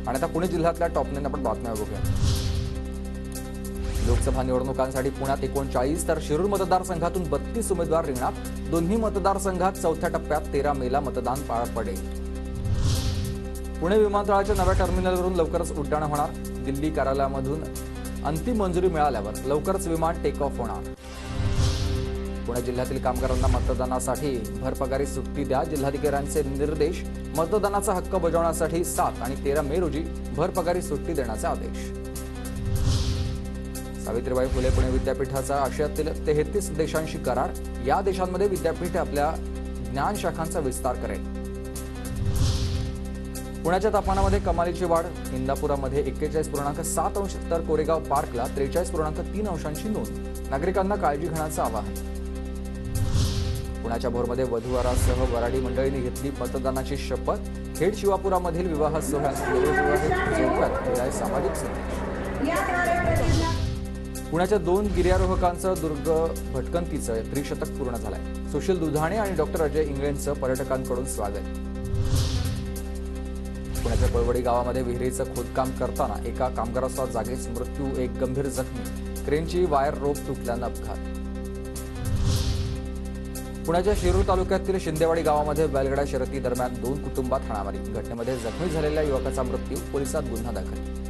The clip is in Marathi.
आणि आता पुणे जिल्ह्यातल्या टॉप 9 आपण बातम्या बघूया। लोकसभा निवडणुकांसाठी पुण्यात 39 तर शिरूर मतदारसंघातून 32 उमेदवार रिंगणात। दोन्ही मतदारसंघात चौथ्या टप्प्यात 13 मेला मतदान पार पडेल। पुणे विमानतळाच्या नव्या टर्मिनलवरून लवकरच उड्डाण होणार। दिल्ली कार्यालयामधून अंतिम मंजुरी मिळाल्यावर लवकरच विमान टेक ऑफ होणार। पुणे जिल्ह्यातील कामगारांना मतदानासाठी भरपगारी सुट्टी द्या। जिल्हाधिकाऱ्यांचे निर्देश। मतदानाचा हक्क बजावण्यासाठी 7 आणि 13 मे रोजी भरपगारी सुट्टी देण्याचे आदेश। सावित्रीबाई फुले पुणे विद्यापीठाचा आशियातील 33 देशांशी करार। या देशांमध्ये विद्यापीठ आपल्या ज्ञान शाखांचा विस्तार करेल। पुण्याच्या तापमानामध्ये कमालीची वाढ। इंदापुरामध्ये 41.7 अंश तर कोरेगाव पार्कला 43.3 अंशांची नोंद। नागरिकांना काळजी घेण्याचं आवाहन। पुण्याच्या भोरमध्ये वधूवरासह वराडी मंडळींनी घेतली मतदानाची शपथ। खेड शिवापुरामधील विवाह सोहळ्यात सामाजिक संदेश। पुण्याच्या 2 गिर्यारोहकांचं दुर्ग भटकंतीचं त्रिशतक पूर्ण झालंय। सुशील दुधाणे आणि डॉक्टर अजय इंगळेंचं पर्यटकांकडून स्वागत। पुण्याच्या कोळवडी गावामध्ये विहिरीचं खोदकाम करताना एका कामगाराचा जागीच मृत्यू, एक गंभीर जखमी। क्रेनची वायर रोप तुटल्यानं अपघात। पुण्याच्या शिरूर तालुक्यातील शिंदेवाडी गावामध्ये बैलगाडा शर्यती दरम्यान 2 कुटुंबात हाणामारी। घटनेमध्ये जखमी झालेल्या युवकाचा मृत्यू। पोलिसात गुन्हा दाखल।